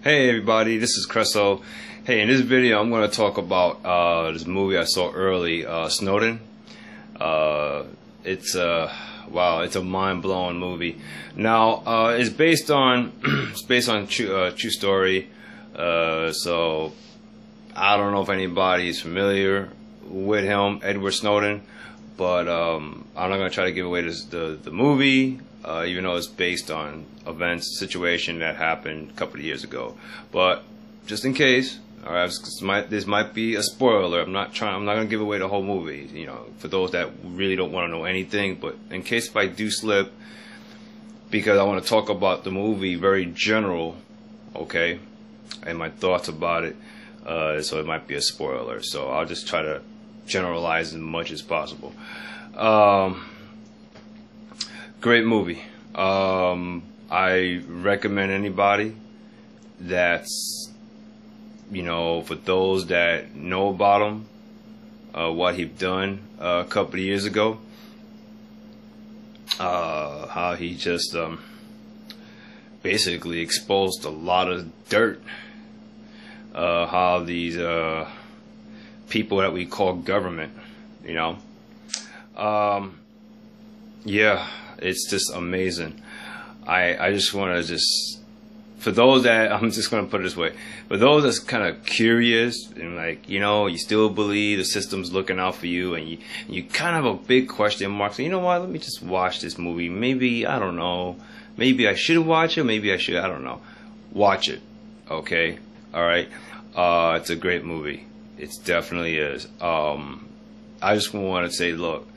Hey everybody, this is Cresso. Hey, in this video I'm going to talk about this movie I saw early, Snowden. It's a mind-blowing movie. Now, it's based on true story. So I don't know if anybody is familiar with him, Edward Snowden, but I'm not going to try to give away the movie. Even though it's based on events, situation that happened a couple of years ago. But just in case, alright, this might be a spoiler. I'm not gonna give away the whole movie, you know, for those that really don't want to know anything. But in case if I do slip, because I want to talk about the movie very general, okay, and my thoughts about it, so it might be a spoiler. So I'll just try to generalize as much as possible. Great movie. I recommend anybody that's, you know, for those that know about him, what he'd done a couple of years ago, how he just basically exposed a lot of dirt, how these people that we call government, you know, yeah. It's just amazing. I just want to for those that, I'm just going to put it this way, for those that's kind of curious and like, you know, you still believe the system's looking out for you and you kind of have a big question mark. So you know what, let me just watch this movie. Maybe, I don't know, maybe I should watch it, maybe I should, I don't know. Watch it, okay? Alright? It's a great movie. It definitely is. I just want to say, look,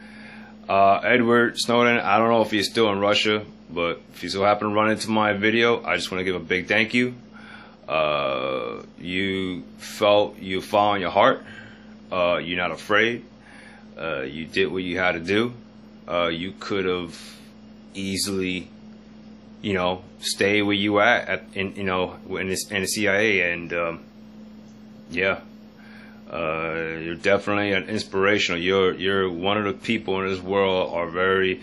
Edward Snowden, I don't know if he's still in Russia, but if you so happen to run into my video, I just want to give a big thank you. You followed your heart. You're not afraid. You did what you had to do. You could have easily, you know, stay where you in the CIA, and yeah. You're definitely an inspirational. You're one of the people in this world are very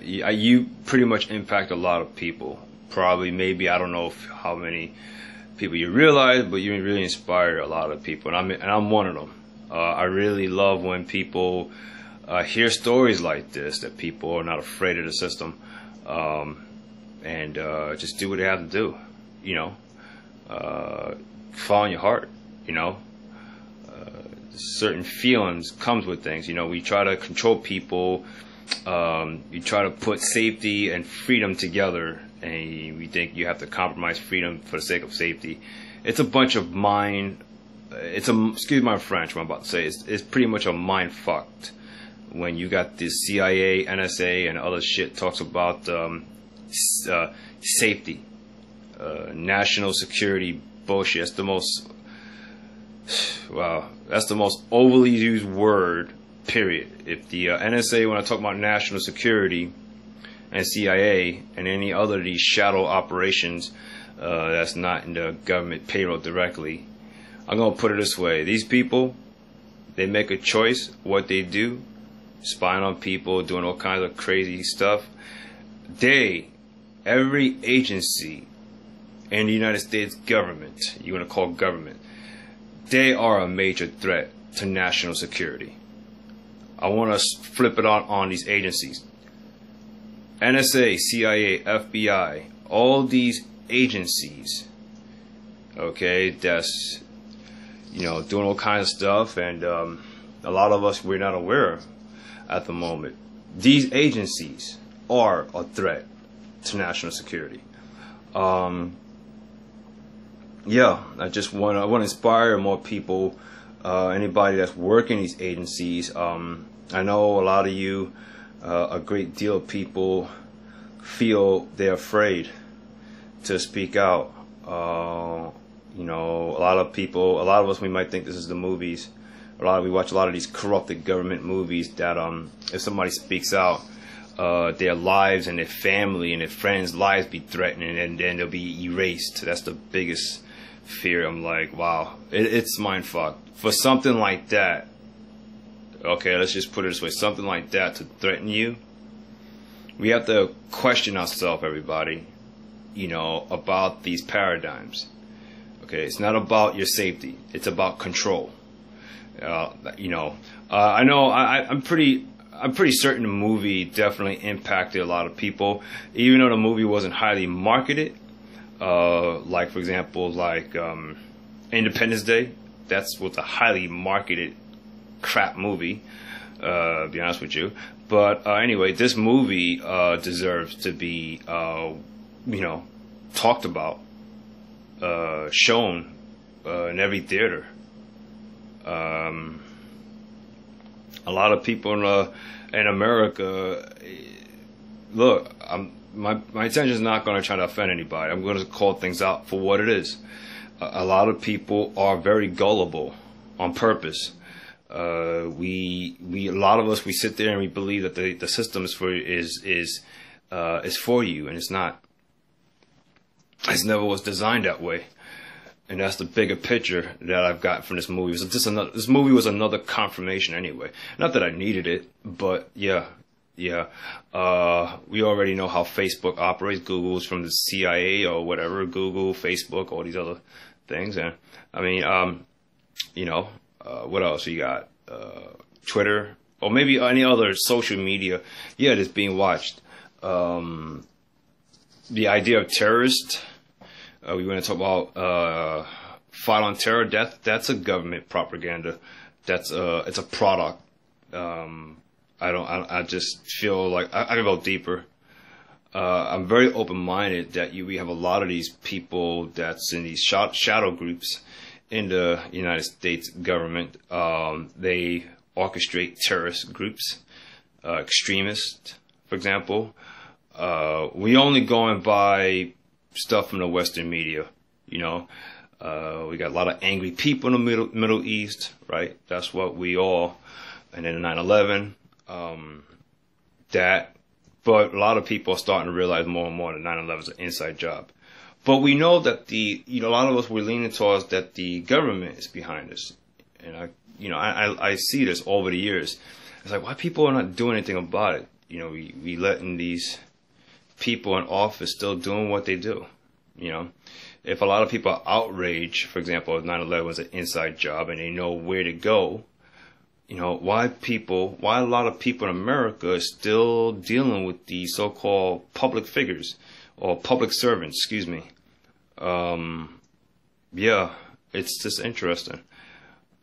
you pretty much impact a lot of people. Probably, maybe, I don't know how many people you realize, but you really inspire a lot of people, and I'm one of them. I really love when people hear stories like this, that people are not afraid of the system, and just do what they have to do, you know, follow your heart, you know. Certain feelings comes with things, you know. We try to control people, you try to put safety and freedom together, and we think you have to compromise freedom for the sake of safety. It's a bunch of excuse my French, what I'm about to say, it's pretty much a mind fucked when you got this CIA, NSA and other shit talks about safety, national security bullshit. It's the most, wow, that's the most overly used word, period. If the NSA, when I talk about national security, and CIA, and any other of these shadow operations that's not in the government payroll directly, I'm going to put it this way. These people, they make a choice what they do, spying on people, doing all kinds of crazy stuff. Every agency in the United States government, you want to call government, they are a major threat to national security. I want to flip it on these agencies. NSA, CIA, FBI, all these agencies, okay, that's, you know, doing all kinds of stuff, and a lot of us, we're not aware at the moment. These agencies are a threat to national security. Yeah, I want to inspire more people, anybody that's working these agencies. I know a lot of you, a great deal of people feel they're afraid to speak out. You know, a lot of us, we might think this is the movies. We watch a lot of these corrupted government movies that if somebody speaks out, their lives and their family and their friends' lives be threatened, and then they'll be erased. That's the biggest fear. I'm like, wow, it's mind fucked for something like that. Okay, let's just put it this way, something like that to threaten you. We have to question ourselves, everybody, you know, about these paradigms. Okay, it's not about your safety. It's about control. I know I'm pretty certain the movie definitely impacted a lot of people, even though the movie wasn't highly marketed. Like for example, like Independence Day. Was a highly marketed crap movie. To be honest with you, but anyway, this movie deserves to be talked about, shown in every theater. A lot of people in America, look, my intention is not going to try to offend anybody. I'm going to call things out for what it is. A lot of people are very gullible on purpose. A lot of us, we sit there and we believe that the system is for you, and it's not. It never was designed that way. And that's the bigger picture that I've got from this movie. This movie was another confirmation anyway. Not that I needed it, but yeah. We already know how Facebook operates. Google's from the CIA or whatever. Google, Facebook, all these other things. And I mean, what else you got? Twitter, or maybe any other social media. Yeah, that's being watched. The idea of terrorist. We want to talk about fight on terror. That's a government propaganda. It's a product. I just feel like I can go deeper. I'm very open-minded that we have a lot of these people that's in these shadow groups in the United States government. They orchestrate terrorist groups, extremists, for example. We only going by stuff from the Western media, we got a lot of angry people in the Middle East, right? That's what we all, and then 9/11, but a lot of people are starting to realize more and more that 9/11 is an inside job. But we know that a lot of us were leaning towards that the government is behind this, and I see this over the years. It's like, why people are not doing anything about it? We letting these people in office still doing what they do. If a lot of people are outraged, for example, if 9/11 was an inside job and they know where to go, why a lot of people in America are still dealing with these so-called public figures or public servants, excuse me. It's just interesting.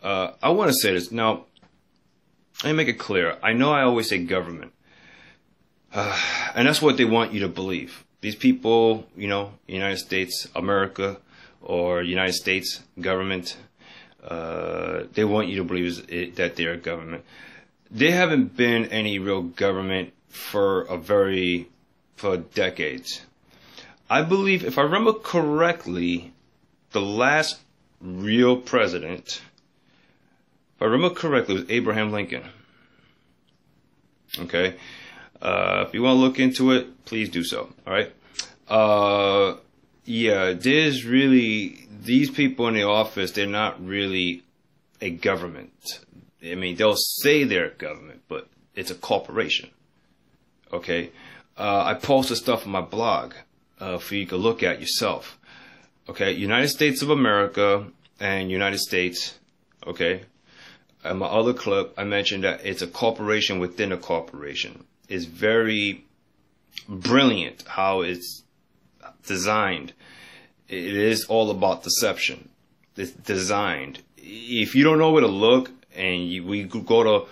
I want to say this. Now, let me make it clear. I know I always say government. And that's what they want you to believe. These people, United States, America, or United States government, they want you to believe that they're a government. There haven't been any real government for decades. I believe, if I remember correctly, the last real president, if I remember correctly, was Abraham Lincoln. Okay? If you want to look into it, please do so. All right? There's really, these people in the office, they're not really a government. I mean, they'll say they're a government, but it's a corporation. Okay? I posted stuff on my blog for you to look at yourself. Okay? United States of America and United States, okay? In my other clip, I mentioned that it's a corporation within a corporation. It's very brilliant how it's designed. It is all about deception. It's designed. If you don't know where to look, and we go to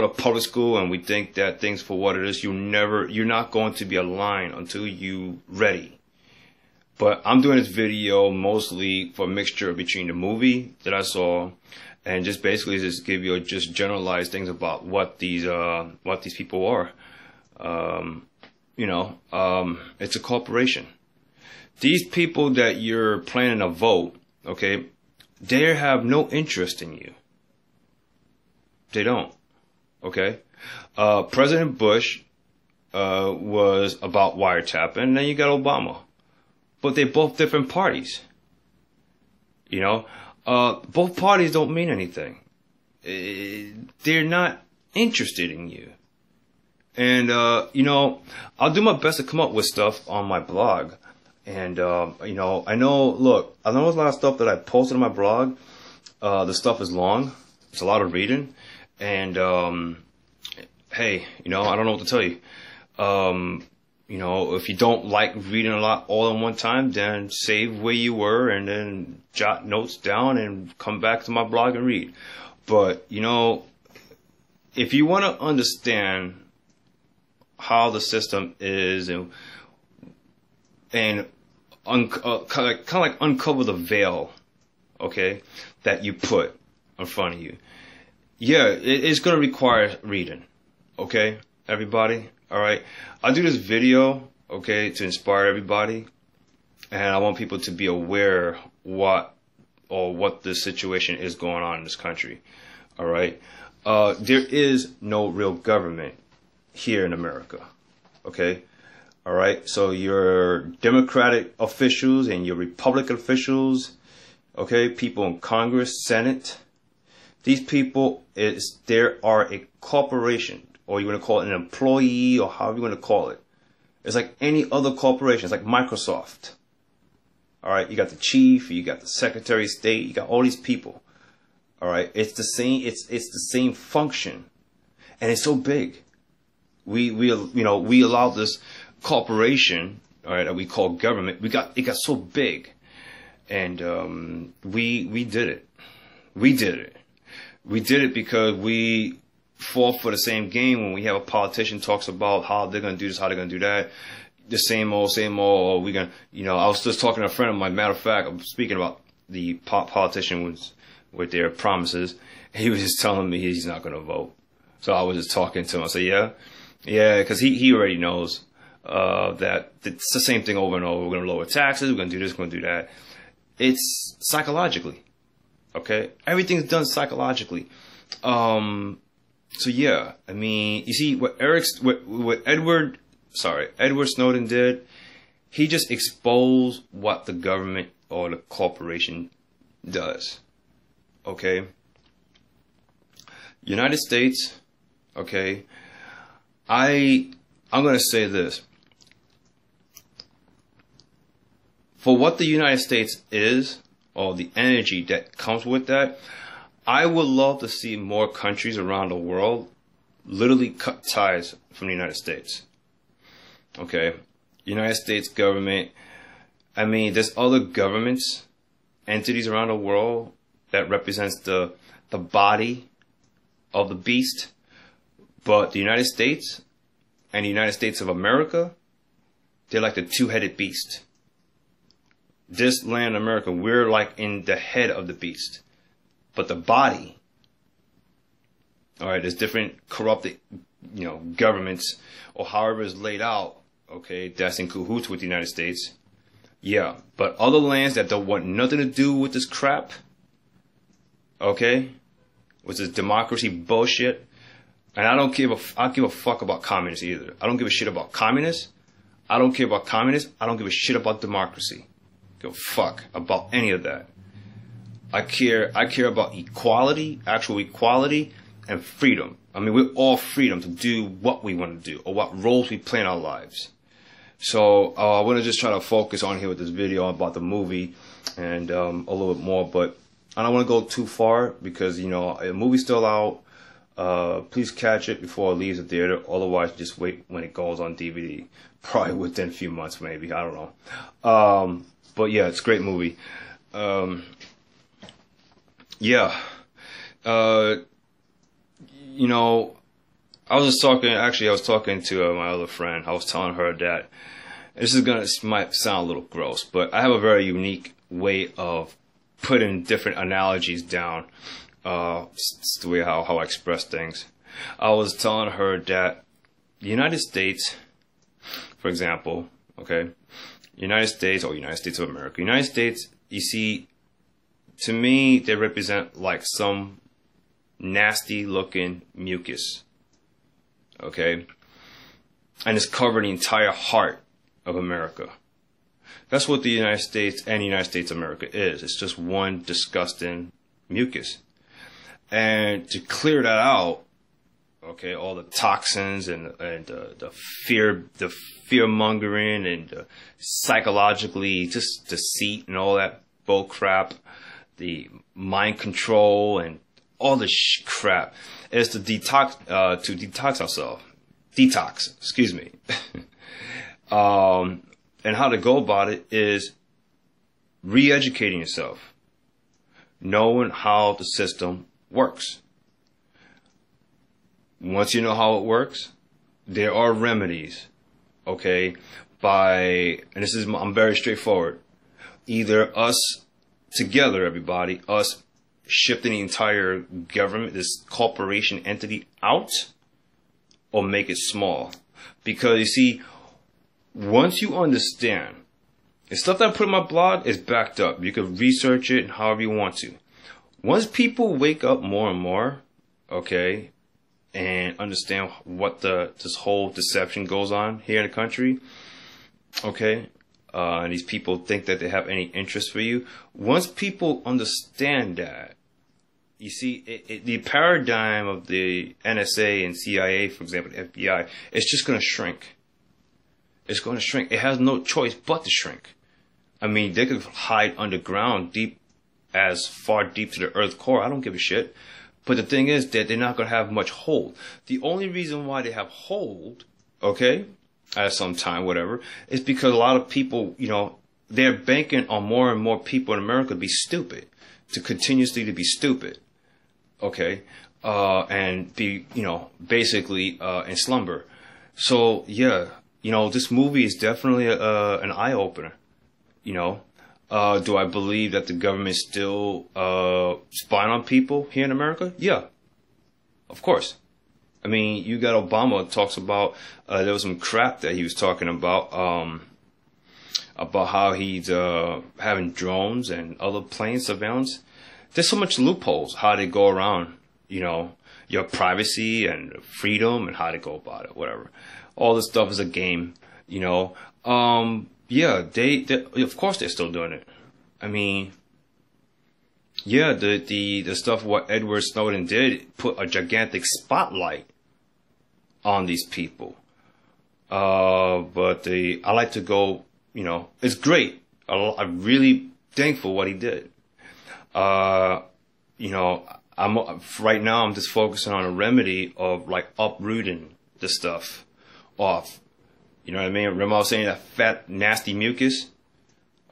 public school and we think that things for what it is, you're not going to be aligned until you ready. But I'm doing this video mostly for a mixture between the movie that I saw and just basically just give you just generalized things about what these people are. It's a corporation. These people that you're planning to vote, okay, they have no interest in you. They don't. Okay? President Bush was about wiretapping, and then you got Obama. But they're both different parties. Both parties don't mean anything. They're not interested in you. And, I'll do my best to come up with stuff on my blog. And, you know, look, I know there's a lot of stuff that I posted on my blog. The stuff is long. It's a lot of reading. And, hey, you know, I don't know what to tell you. You know, if you don't like reading a lot all in one time, then save where you were and then jot notes down and come back to my blog and read. But, you know, if you want to understand how the system is and kind of like uncover the veil, okay, that you put in front of you, yeah, it's going to require reading, okay, everybody. All right, I do this video, okay, to inspire everybody, and I want people to be aware what the situation is going on in this country. All right, there is no real government here in America. Okay, all right. So your Democratic officials and your Republican officials, okay, people in Congress, Senate, these people there are a corporation. Or you want to call it an employee, or however you want to call it. It's like any other corporation. It's like Microsoft. All right, you got the chief, you got the Secretary of State, you got all these people. All right, it's the same. It's the same function, and it's so big. We allowed this corporation, all right, that we call government. It got so big, and we did it. We did it. We did it because we fall for the same game when we have a politician talks about how they're going to do this, how they're going to do that. The same old, or we're going to, you know, I was just talking to a friend of mine. Matter of fact, I'm speaking about the politician with their promises. He was just telling me he's not going to vote. So I was just talking to him. I said, yeah, because he already knows that it's the same thing over and over. We're going to lower taxes. We're going to do this, we're going to do that. It's psychologically. Okay? Everything's done psychologically. So yeah, I mean, you see what Edward Snowden did, he just exposed what the government or the corporation does. Okay? United States, okay, I'm going to say this. For what the United States is, or the energy that comes with that, I would love to see more countries around the world literally cut ties from the United States. Okay? United States government, I mean, there's other governments, entities around the world that represents the body of the beast. But the United States and the United States of America, they're like the two-headed beast. This land, America, we're like in the head of the beast. But the body, all right, there's different corrupted, you know, governments or however it's laid out, okay, that's in cahoots with the United States. Yeah, but other lands that don't want nothing to do with this crap, okay, with this democracy bullshit, and I don't give a fuck about communists either. I don't give a shit about communists. I don't care about communists. I don't give a shit about democracy. Give a fuck about any of that. I care about equality, actual equality, and freedom. I mean, we're all freedom to do what we want to do or what roles we play in our lives. So I want to just try to focus on here with this video about the movie and a little bit more, but I don't want to go too far because, you know, the movie's still out. Please catch it before it leaves the theater. Otherwise, just wait when it goes on DVD. Probably within a few months, maybe. I don't know. But yeah, it's a great movie. Yeah. You know, I was talking to my other friend. I was telling her that this might sound a little gross, but I have a very unique way of putting different analogies down. It's the way how I express things. I was telling her that the United States, for example, okay, United States or United States of America, United States, you see, to me, they represent like some nasty looking mucus. Okay? And it's covered the entire heart of America. That's what the United States and the United States of America is. It's just one disgusting mucus. And to clear that out, Okay, all the toxins and the fear mongering and psychologically just deceit and all that bull crap, the mind control and all this crap is to detox ourselves. Detox, excuse me. And how to go about it is re-educating yourself, knowing how the system works. Once you know how it works, there are remedies, okay? And this is, I'm very straightforward. Either us together, everybody, us shifting the entire government, this corporation entity out, or make it small. Because you see, once you understand, the stuff that I put in my blog is backed up. You can research it however you want to. Once people wake up more and more, okay, and understand what this whole deception goes on here in the country, okay, and these people think that they have any interest for you. Once people understand that, you see, the paradigm of the NSA and CIA, for example, the FBI, it's just going to shrink. It's going to shrink. It has no choice but to shrink. I mean, they could hide underground as far deep to the earth core. I don't give a shit. But the thing is that they're not going to have much hold. The only reason why they have hold, okay, at some time, whatever, is because a lot of people, you know, they're banking on more and more people in America to be stupid, to continuously to be stupid, okay, and be, you know, basically in slumber. So, yeah, you know, this movie is definitely an eye-opener, you know. Do I believe that the government is still spying on people here in America? Yeah, of course. I mean, you got Obama talks about, there was some crap that he was talking about how he's having drones and other plane surveillance. There's so much loopholes how they go around, you know, your privacy and freedom and how to go about it, whatever. All this stuff is a game, you know. Yeah, they of course they're still doing it. I mean, yeah, the stuff what Edward Snowden did put a gigantic spotlight on these people. But I like to go, you know, it's great. I'm really thankful what he did. You know, right now I'm just focusing on a remedy of like uprooting the stuff off. You know what I mean? Remember I was saying that fat, nasty mucus?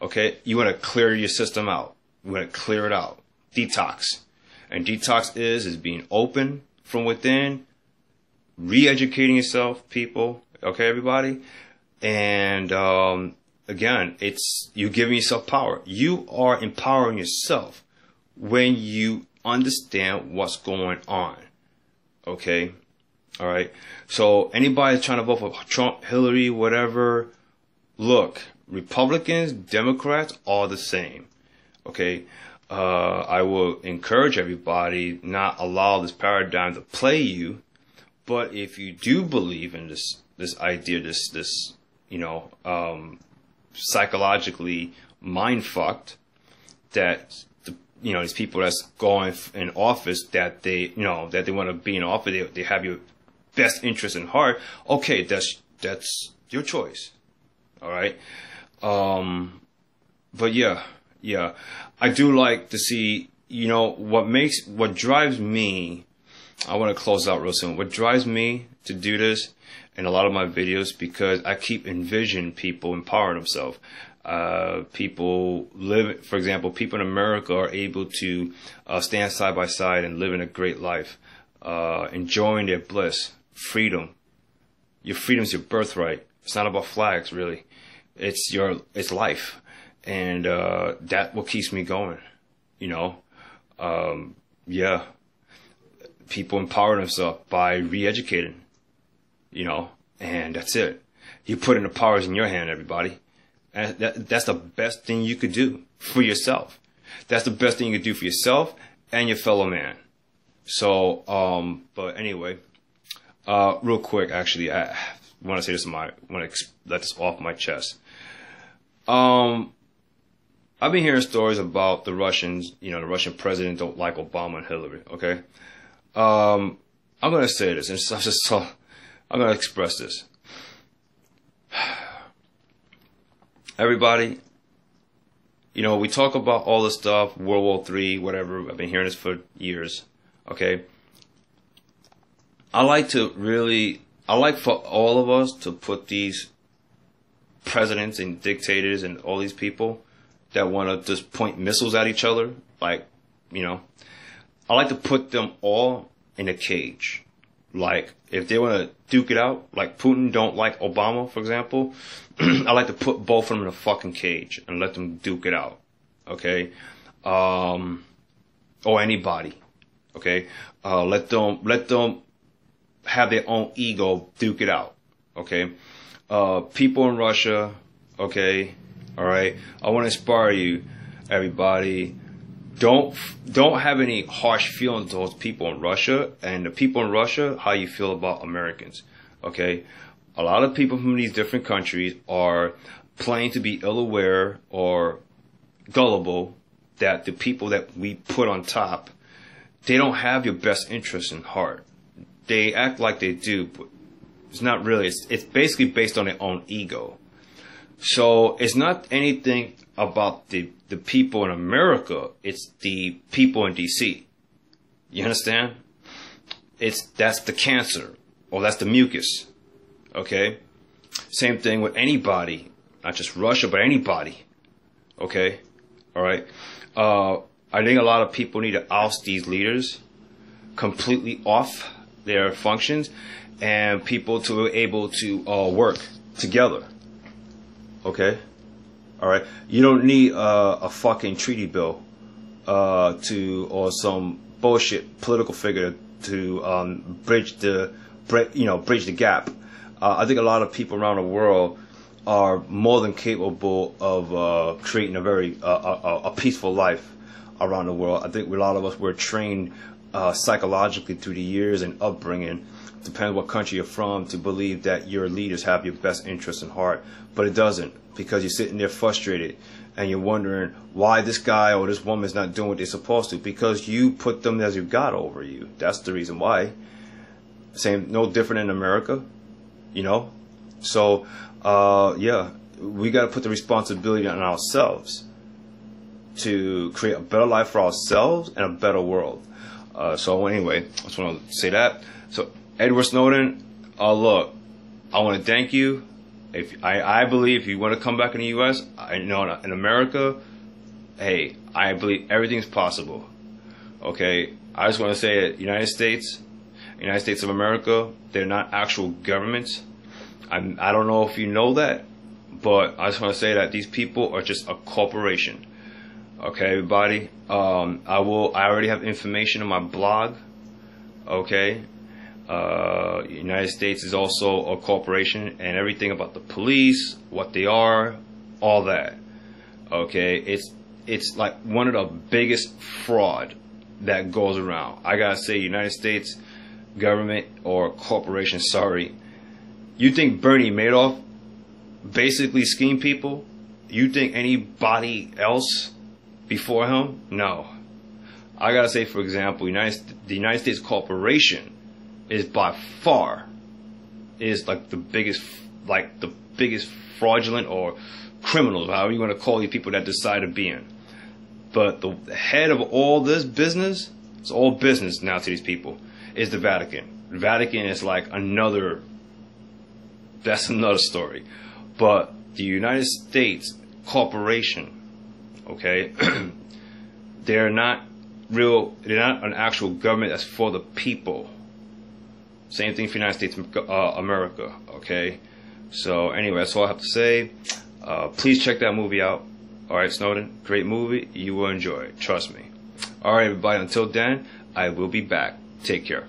Okay? You want to clear your system out. You want to clear it out. Detox. And detox is being open from within, re-educating yourself, people. Okay, everybody? And, again, it's you giving yourself power. You are empowering yourself when you understand what's going on. Okay? All right. So anybody that's trying to vote for Trump, Hillary, whatever, look, Republicans, Democrats, all the same. Okay. I will encourage everybody not allow this paradigm to play you. But if you do believe in this idea, this, you know, psychologically mind fucked that you know, these people that's going in office that they, you know, that they want to be in office, they have your best interest in heart. Okay, that's your choice. All right. But yeah, I do like to see, you know, what drives me. I want to close out real soon. What drives me to do this in a lot of my videos, because I keep envisioning people empowering themselves. People live, for example, people in America are able to stand side by side and living a great life, enjoying their bliss, freedom. Your freedom is your birthright. It's not about flags, really. It's life, and that what keeps me going. You know, yeah. People empower themselves by re-educating. You know, and that's it. You put in the powers in your hand, everybody. And that's the best thing you could do for yourself. That's the best thing you could do for yourself and your fellow man. So, but anyway, real quick, actually, I want to say this. I want to let this off my chest. I've been hearing stories about the Russians. You know, the Russian president don't like Obama and Hillary. Okay. I'm gonna say this, and I'm gonna express this. Everybody, you know, we talk about all this stuff, World War III, whatever. I've been hearing this for years. Okay. I like for all of us to put these presidents and dictators and all these people that want to just point missiles at each other, like, you know, I like to put them all in a cage. Like, if they want to duke it out, like Putin don't like Obama, for example, I like to put both of them in a fucking cage and let them duke it out. Okay? Or anybody. Okay? Let them have their own ego duke it out. Okay? People in Russia, okay? Alright? I want to inspire you, everybody. Don't have any harsh feelings towards people in Russia, and the people in Russia, how you feel about Americans. Okay? A lot of people from these different countries are playing to be ill aware or gullible that the people that we put on top, they don't have your best interest in heart. They act like they do, but it's not really. It's basically based on their own ego. So it's not anything about the people in America. It's the people in DC. You understand? That's the cancer, or that's the mucus. Okay? Same thing with anybody, not just Russia, but anybody. Okay? Alright? I think a lot of people need to oust these leaders completely off their functions, and people to be able to work together. Okay? Alright? You don't need a fucking treaty bill or some bullshit political figure to bridge the gap. I think a lot of people around the world are more than capable of creating a very a peaceful life around the world. I think a lot of us were trained psychologically through the years and upbringing, depending what country you're from, to believe that your leaders have your best interests in heart. But it doesn't, because you're sitting there frustrated and you're wondering why this guy or this woman is not doing what they're supposed to, because you put them as your God over you. That's the reason why. Same, no different in America, you know? So, yeah, we got to put the responsibility on ourselves to create a better life for ourselves and a better world. So anyway, I just want to say that. So Edward Snowden, look, I want to thank you. I believe if you want to come back in the U.S., I know in America, hey, I believe everything's possible. Okay, I just want to say that United States of America, they're not actual governments. I don't know if you know that, but I just want to say that these people are just a corporation. Okay, everybody. I already have information on my blog. Okay. United States is also a corporation, and everything about the police, what they are, all that. Okay, it's like one of the biggest fraud that goes around. I gotta say, United States government or corporation, sorry. You think Bernie Madoff basically schemed people? You think anybody else before him? No. I gotta say, for example, the United States corporation is by far like the biggest fraudulent or criminals, however you want to call these people that decide to be in. But the head of all this business, it's all business now to these people, is the Vatican. The Vatican is like that's another story. But the United States corporation, okay, they're not an actual government that's for the people. Same thing for United States America, okay? So anyway, that's all I have to say. Please check that movie out. Alright, Snowden, great movie. You will enjoy it. Trust me. Alright, everybody, until then, I will be back. Take care.